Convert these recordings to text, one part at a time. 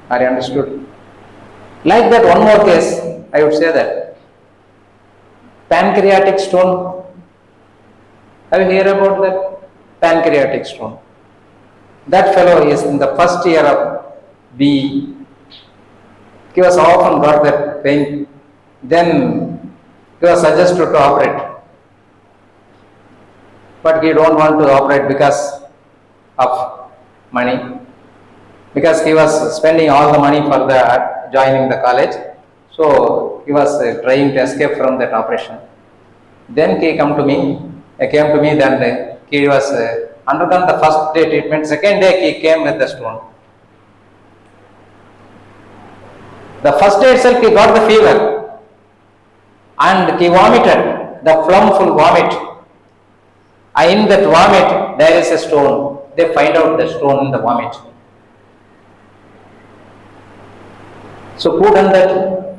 Are you understood? Like that, one more case, I would say that pancreatic stone. Have you heard about that? Pancreatic stone. That fellow is in the first year of BE. He was often got that pain. Then he was suggested to operate. But he don't want to operate because of money. Because he was spending all the money for the joining the college. So he was trying to escape from that operation. Then he came to me, then he was undergone the first day treatment. Second day he came with the stone. The first day itself he got the fever and he vomited, the flumful vomit. And in that vomit there is a stone. They find out the stone in the vomit. So who done that?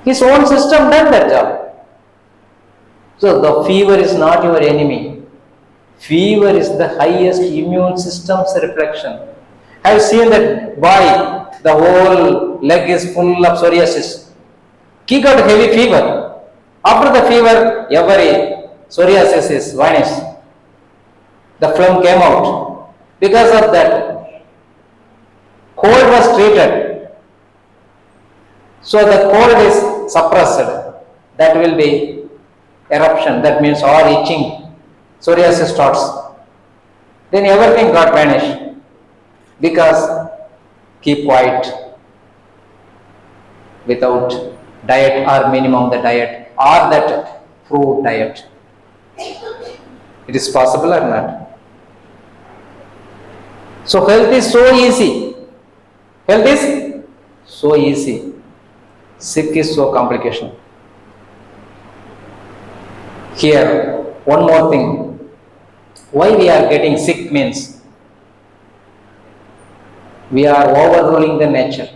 His own system done that job. So the fever is not your enemy. Fever is the highest immune system's reflection. I have seen that boy, the whole leg is full of psoriasis. He got heavy fever. After the fever, every psoriasis is vanished. The phlegm came out. Because of that, cold was treated. So the cold is suppressed. That will be eruption. That means or itching. Psoriasis starts. Then everything got vanished. Because keep quiet without diet or minimum the diet or that fruit diet. It is possible or not? So health is so easy. Health is so easy. Sick is so complication. Here, one more thing. Why we are getting sick means we are overruling the nature.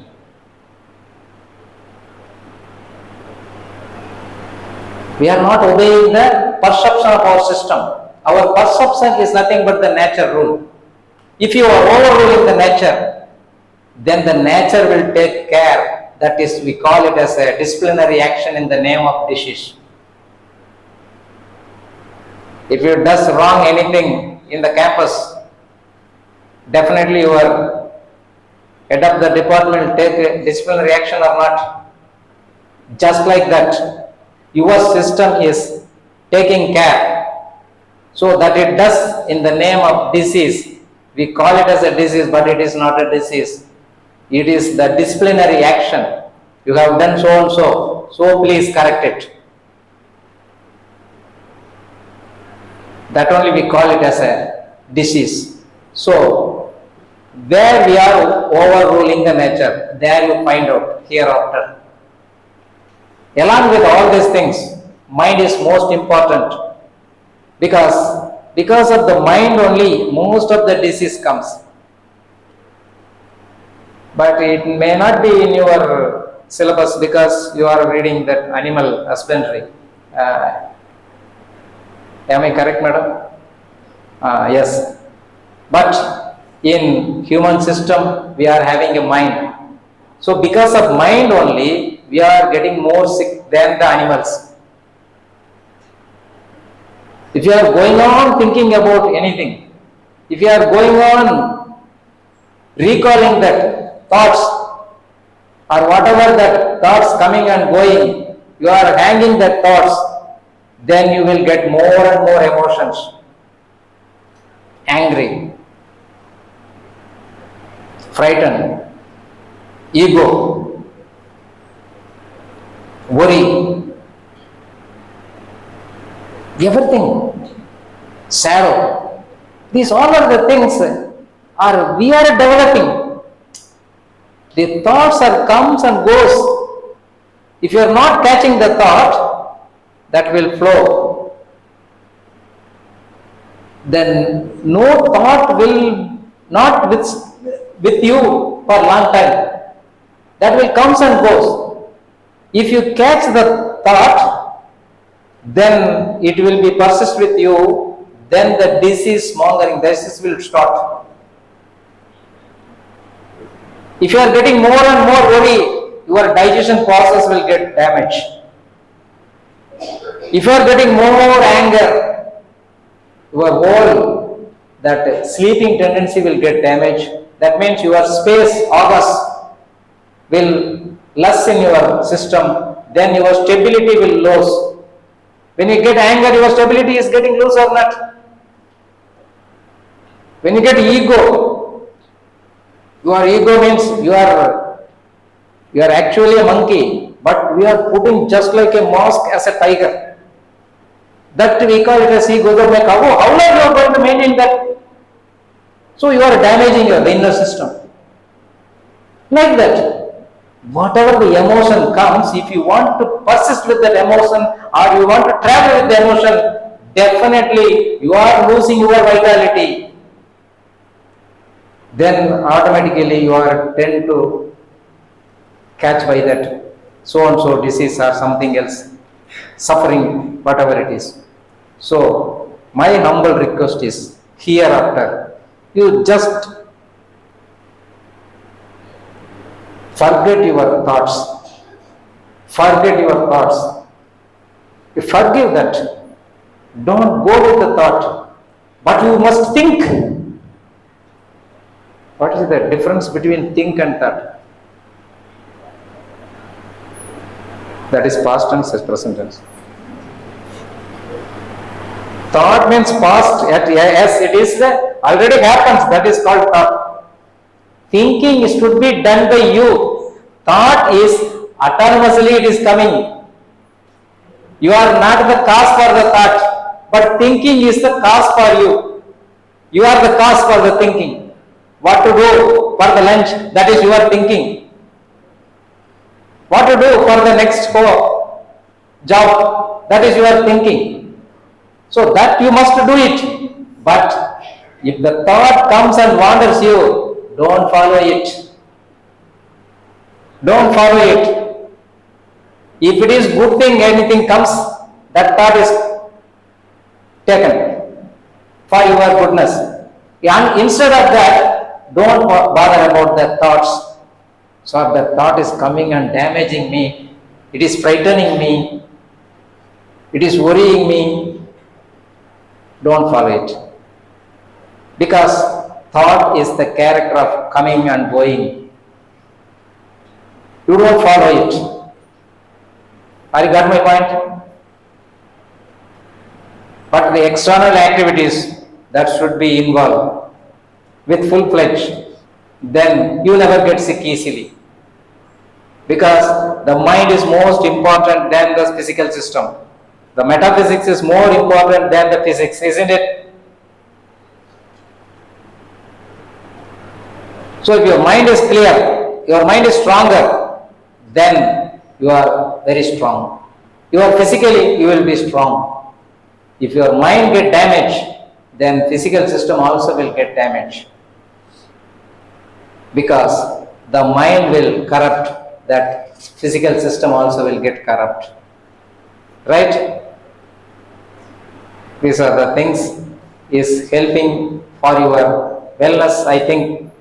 We are not obeying the perception of our system. Our perception is nothing but the nature rule. If you are overruling the nature, then the nature will take care. That is, we call it as a disciplinary action in the name of disease. If you does wrong anything in the campus, definitely your head of the department will take a disciplinary action or not. Just like that, your system is taking care so that it does in the name of disease. We call it as a disease, but it is not a disease. It is the disciplinary action. You have done so and so, so please correct it. That only we call it as a disease. So, where we are overruling the nature, there you find out hereafter. Along with all these things, mind is most important because of the mind only most of the disease comes. But it may not be in your syllabus because you are reading that animal husbandry. Am I correct, madam? Yes. But in human system, we are having a mind. So because of mind only, we are getting more sick than the animals. If you are going on thinking about anything, if you are going on recalling that thoughts or whatever that thoughts coming and going, you are hanging that thoughts, then you will get more and more emotions. Angry, frightened, ego, worry, everything, sorrow. These all are the things we are developing. The thoughts are comes and goes. If you are not catching the thought, that will flow. Then no thought will not with you for a long time. That will comes and goes. If you catch the thought, then it will be persist with you. Then the disease mongering, disease will start. If you are getting more and more worry, your digestion process will get damaged. If you are getting more anger, your whole that sleeping tendency will get damaged. That means your space, August, will less in your system, then your stability will lose. When you get anger, your stability is getting loose or not? When you get ego, your ego means you are actually a monkey, but we are putting just like a mask as a tiger. That we call it as ego. How long you are going to maintain that? So you are damaging your inner system. Like that. Whatever the emotion comes, if you want to persist with that emotion or you want to travel with the emotion, definitely you are losing your vitality. Then automatically you are tend to catch by that so and so disease or something else, suffering, whatever it is. So my humble request is, hereafter you just forget your thoughts. Forget your thoughts. You forgive that. Don't go with the thought, but you must think. What is the difference between think and thought? That is past tense and present tense. Thought means past, yes, it is already happens, that is called thought. Thinking should be done by you. Thought is autonomously it is coming. You are not the cause for the thought, but thinking is the cause for you. You are the cause for the thinking. What to do for the lunch, that is your thinking. What to do for the next job, that is your thinking. So that you must do it. But if the thought comes and wanders you, don't follow it. Don't follow it. If it is good thing, anything comes, that thought is taken for your goodness. And instead of that, don't bother about the thoughts. So the thought is coming and damaging me. It is frightening me. It is worrying me. Don't follow it. Because thought is the character of coming and going. You don't follow it. Have you got my point? But the external activities that should be involved with full-fledged, then you never get sick easily. Because the mind is most important than the physical system. The metaphysics is more important than the physics, isn't it? So if your mind is clear, your mind is stronger, then you are very strong. You are physically, you will be strong. If your mind get damaged, then physical system also will get damaged. Because the mind will corrupt, that physical system also will get corrupt. Right? These are the things is helping for your wellness. I think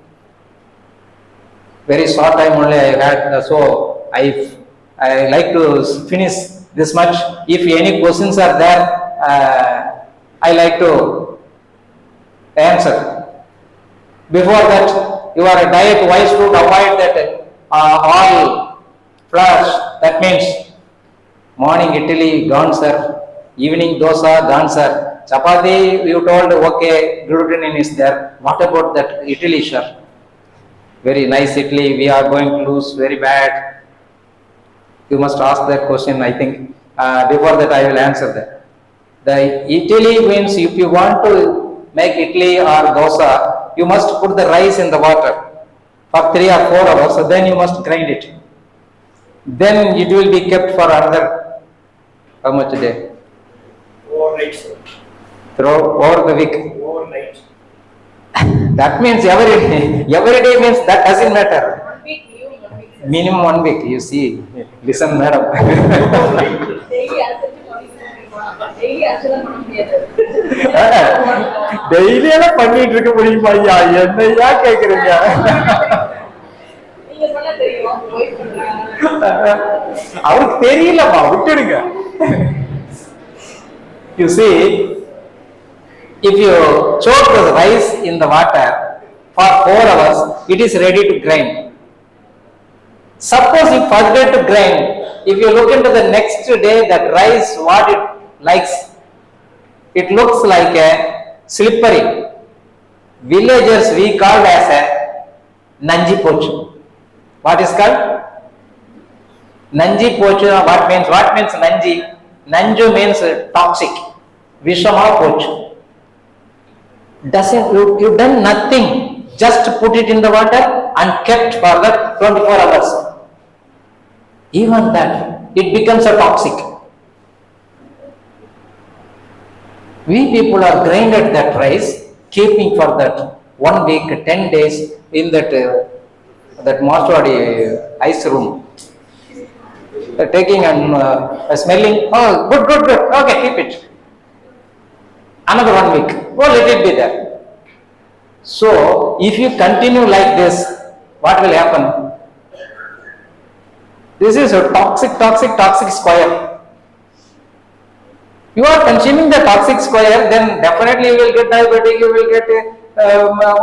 very short time only I had, so I like to finish this much. If any questions are there, I like to answer. Before that, your diet wise to avoid that all flash. That means morning idli gone sir, evening dosa gone sir, chapati you told okay gluten is there. What about that idli sir? Very nice idli, we are going to lose very bad. You must ask that question. I think before that I will answer that. The idli means if you want to make idli or dosa, you must put the rice in the water for 3 or 4 hours. So then you must grind it. Then it will be kept for another, how much a day? Overnight, sir. Over the week. Overnight. That means every day means that doesn't matter. 1 week, Minimum 1 week, you see. Listen, madam. daily daily எல்லாம் பண்ணிட்டு இருக்க முடியுமா ஐயா? என்னையா கேக்குறீங்க? அவருக்கு தெரியலப்பா, விட்டுடுங்க. You see, if you choke the rice in the water for 4 hours, it is ready to grind. Suppose you forget to grind, if you look into the next day, that rice, what it likes, it looks like a slippery. Villagers we called as a nanji pochu. What is called? Nanji pochu. What means nanji? Nanju means toxic. Vishama pochu. Doesn't you done nothing, just put it in the water and kept for the 24 hours. Even that, it becomes a toxic. We people are grinded that rice, keeping for that 1 week, 10 days in that mortuary ice room. Taking and smelling. Oh, good. Okay, keep it. Another 1 week. Oh, let it be there. So, if you continue like this, what will happen? This is a toxic square. You are consuming the toxic square, then definitely you will get diabetic, you will get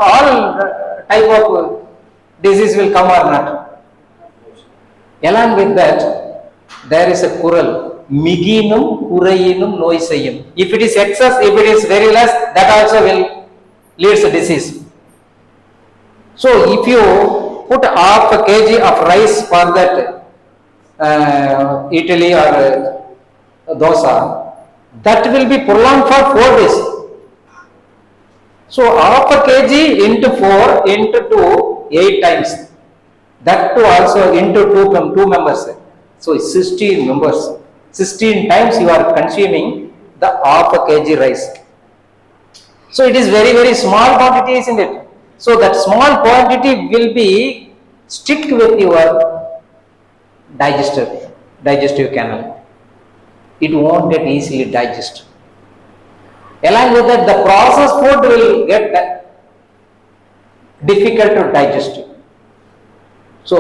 all type of disease will come or not. Along with that, there is a kural. Miginum kurayinum noisayum. If it is excess, if it is very less, that also will leads to disease. So if you put half a kg of rice for that idli or dosa, that will be prolonged for 4 days. So half a kg into 4 into 2, 8 times. That too also into 2 members. So 16 members. 16 times you are consuming the half a kg rice. So it is very, very small quantity, isn't it? So that small quantity will be stick with your digestive canal. It won't get easily digested. Along with that, the processed food will get difficult to digest. So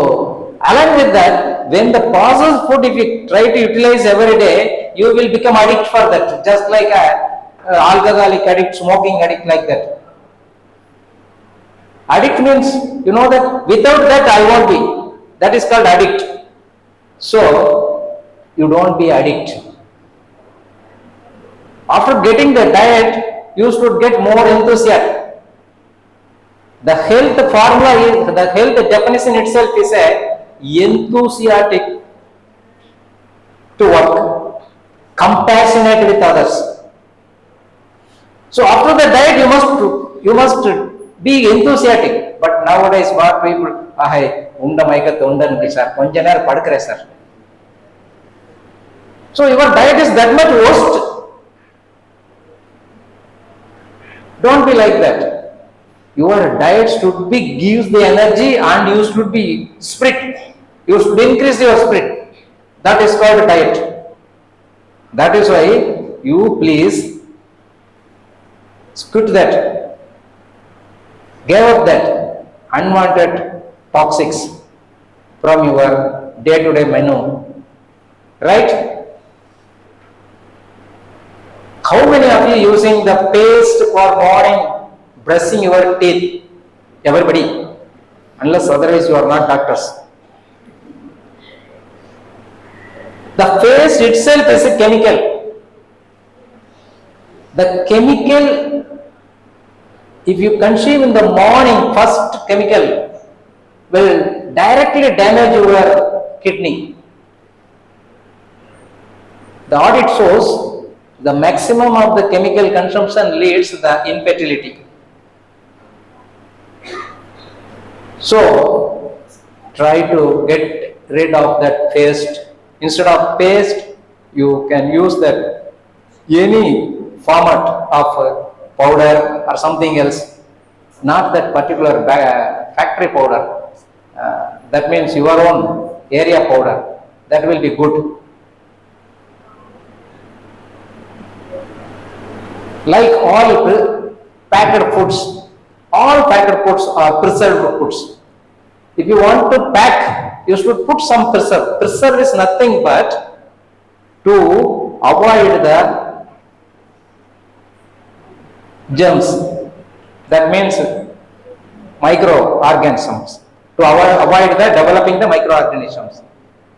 along with that, when the processed food, if you try to utilize every day, you will become addict for that, just like a alcoholic addict, smoking addict, like that. Addict means, you know that without that I won't be. That is called addict. So you don't be addict. After getting the diet, you should get more enthusiasm. The health formula is, the health definition itself is a enthusiastic to work, compassionate with others. So after the diet, you must be enthusiastic. But nowadays, what people, unda maikathu undan sir, konja nera padukre sir. So your diet is that much worst. Don't be like that. Your diet should be gives the energy, and you should be spirit. You should increase your spirit. That is called diet. That is why you please quit that. Give up that unwanted toxics from your day-to-day menu. Right? How many of you using the paste for morning brushing your teeth? Everybody, unless otherwise you are not doctors. The paste itself is a chemical. The chemical, if you consume in the morning, first chemical will directly damage your kidney. The audit shows the maximum of the chemical consumption leads to the infertility. So try to get rid of that paste. Instead of paste, you can use that any format of powder or something else, not that particular factory powder. That means your own area powder. That will be good. Like all packed foods are preserved foods. If you want to pack, you should put some preserve. Preserve is nothing but to avoid the germs. That means microorganisms. To avoid the developing the microorganisms.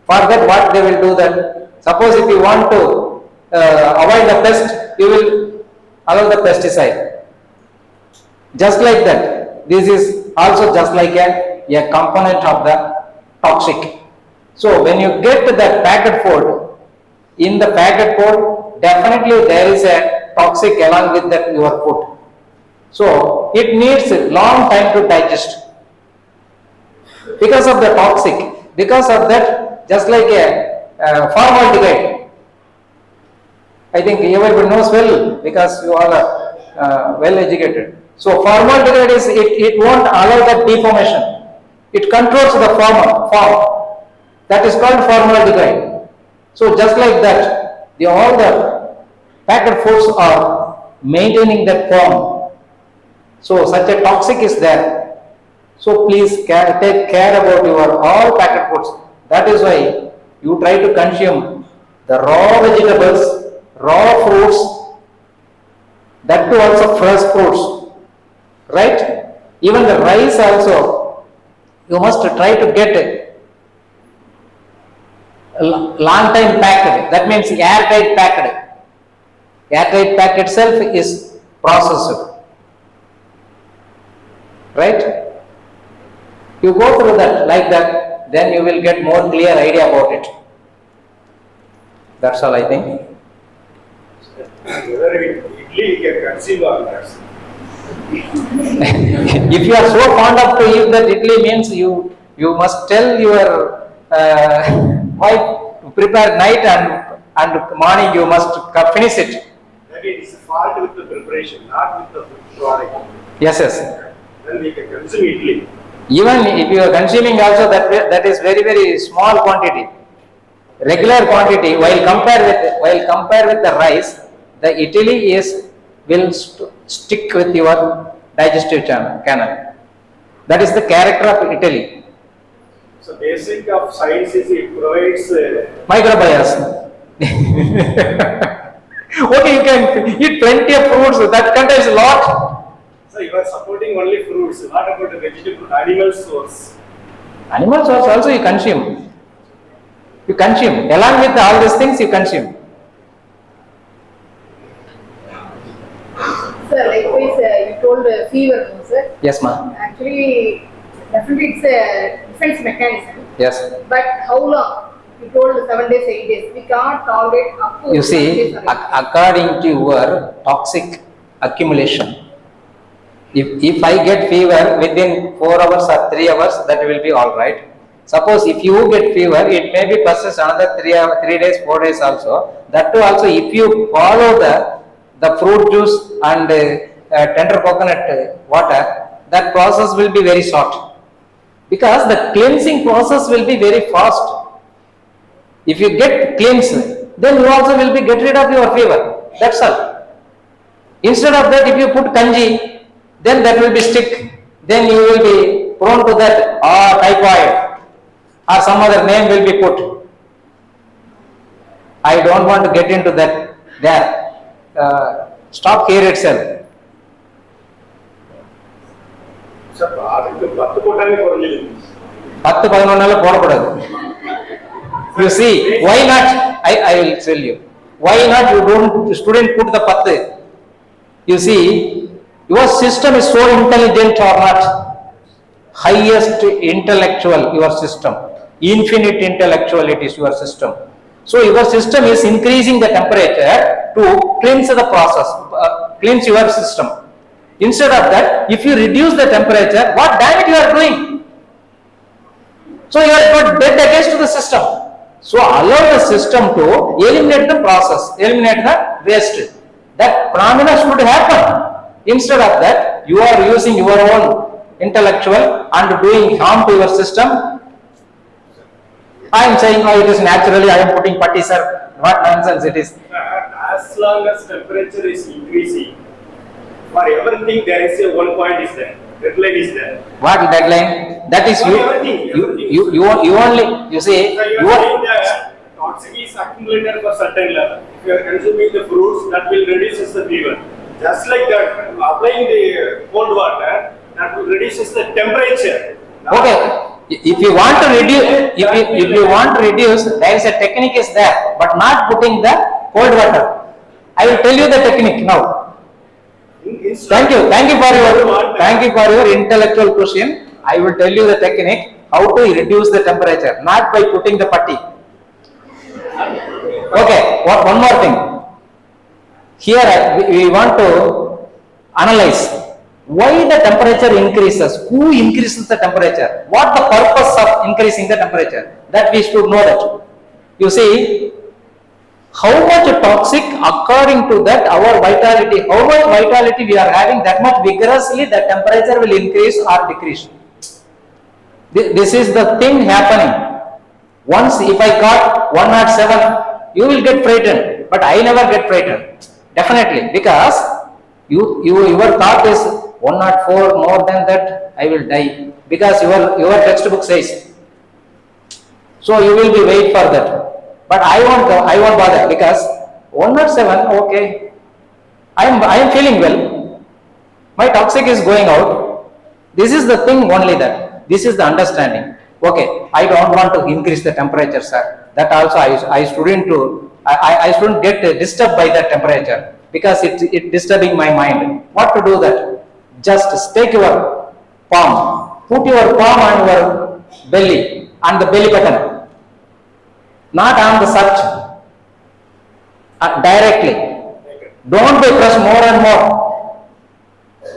For that, what they will do that? Suppose if you want to avoid the pest, you will allow the pesticide. Just like that, this is also just like a component of the toxic. So when you get that packet food, in the packet food, definitely there is a toxic along with that your food. So it needs a long time to digest. Because of the toxic, because of that, just like a formaldehyde. I think everybody knows well because you all are well educated. So formaldehyde is it won't allow that deformation. It controls the form. That is called formaldehyde. So just like that, all the packet foods are maintaining that form. So such a toxic is there. So please take care about your all packet foods. That is why you try to consume the raw vegetables, raw fruits, that too also fresh fruits, right? Even the rice also, you must try to get it long time packed. That means airtight packed. Airtight pack itself is processed, right? You go through that like that, then you will get more clear idea about it. That's all I think. Whether idli we can conceive or not. If you are so fond of to eat that idli means you must tell your wife to prepare night and morning you must finish it. That it is a fault with the preparation, not with the food product. Yes. Then we can consume idli. Even if you are consuming also that is very very small quantity, regular quantity. While compare with the rice, the idli will stick with your digestive canal. That is the character of idli. So basic of science is it provides Microbiomes. Okay, you can eat plenty of fruits. That contains a lot. So you are supporting only fruits. What about the vegetable animal source? Animal source also you consume. You consume. Along with all these things you consume. Sir, likewise, you told fever, no, sir? Yes, ma'am. Actually, definitely it's a defense mechanism. Yes. But how long? You told 7 days, 8 days. We can't tolerate up to You 7 days. see, according to your toxic accumulation, if I get fever within 4 hours or 3 hours, that will be all right. Suppose if you get fever, it may be persists another 3 days, 4 days also. That too also, if you follow the fruit juice and tender coconut water, that process will be very short. Because the cleansing process will be very fast. If you get cleansed, then you also will be get rid of your fever. That's all. Instead of that, if you put kanji, then that will be stick. Then you will be prone to that or typhoid or some other name will be put. I don't want to get into that there. Stop here itself. Sir, அதுக்கு 10 போட்டாலே குறஞ்சிடும். 10 11 போடக்கூடாது. You see, why not? I will tell you. Why not you don't student put the 10? You see, your system is so intelligent or not? Highest intellectual your system. Infinite intellectual it is your system. So your system is increasing the temperature to cleanse the process, cleanse your system. Instead of that, if you reduce the temperature, what damage you are doing? So you are got dead against the system. So allow the system to eliminate the process, eliminate the waste. That phenomena should happen. Instead of that, you are using your own intellectual and doing harm to your system. I am saying, oh, it is naturally, I am putting putty, sir. What nonsense it is. As long as temperature is increasing, for everything there is a one point is there. Deadline is there. What deadline? That is you only, you see, So you you are are, saying that toxic is accumulated for certain level. If you are consuming the fruits, that will reduces the fever. Just like that, applying the cold water, that will reduces the temperature. okay. If you want to reduce, if you want to reduce, there is a technique is there, but not putting the cold water. I will tell you the technique now. Thank you thank you for your intellectual question. I will tell you the technique how to reduce the temperature, not by putting the putty. Okay, one more thing. Here we want to analyze why the temperature increases, who increases the temperature, what the purpose of increasing the temperature, that we should know that. You see, how much toxic, according to that our vitality, how much vitality we are having, that much vigorously the temperature will increase or decrease. This is the thing happening. Once if I got 107, you will get frightened, but I never get frightened. Definitely, because your thought is 104, more than that I will die, because your textbook says. So you will be wait for that. But I won't bother, because 107, okay, I am feeling well. My toxic is going out. This is the thing only that. This is the understanding. Okay, I don't want to increase the temperature, sir. That also I shouldn't get disturbed by the temperature, because it disturbing my mind. What to do that? Just take your palm, put your palm on your belly, on the belly button, not on the search, directly. Don't be press more and more.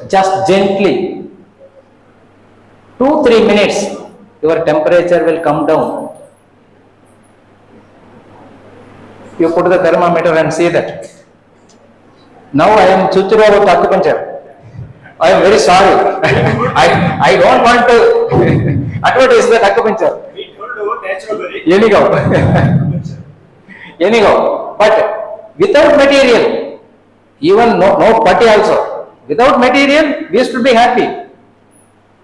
Just gently. 2-3 minutes, your temperature will come down. You put the thermometer and see that. Now I am switched over to acupuncture. I am very sorry. I don't want to advertise that acupuncture. We told about naturopathy. Anyhow, but without material, even no putty also. Without material, we should be happy.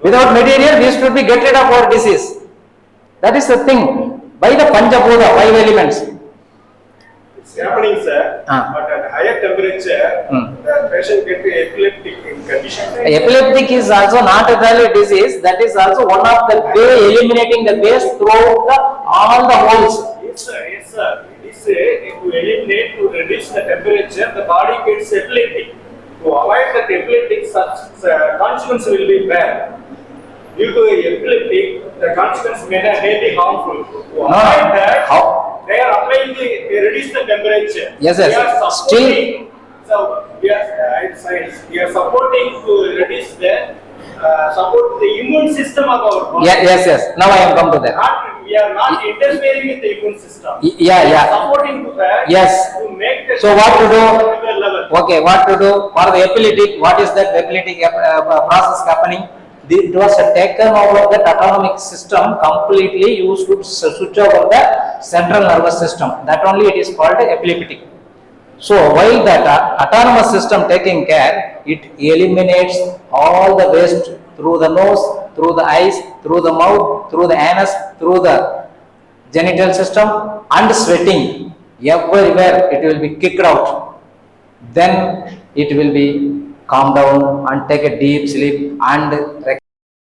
Without material, we should be get rid of our disease. That is the thing. By the Panchabhuta, 5 elements. It's happening, sir. But at higher temperature, the patient get epileptic in condition. Epileptic is also not a valid disease. That is also one of the way eliminating the waste throughout all the holes. Yes, sir. Yes, sir. It is to eliminate, to reduce the temperature, the body gets epileptic. To avoid that epileptic, consequence will be bad. Due to epileptic, the consequence may be harmful. To avoid that, they are applying they reduce the temperature. Yes. They are supporting. So we are supporting to reduce the support the immune system of our body. Yes. Now I am come to that. We are not interfering with the immune system. Yeah. We are supporting to that. Yes. To make the So what to do? particular level. Okay, what to do for the epileptic? What is that epileptic process happening? It was taken over the autonomic system completely. You should switch over the central nervous system. That only it is called epileptic. So while that autonomous system taking care, it eliminates all the waste through the nose, through the eyes, through the mouth, through the anus, through the genital system, and sweating. Everywhere it will be kicked out. Then it will be calm down and take a deep sleep and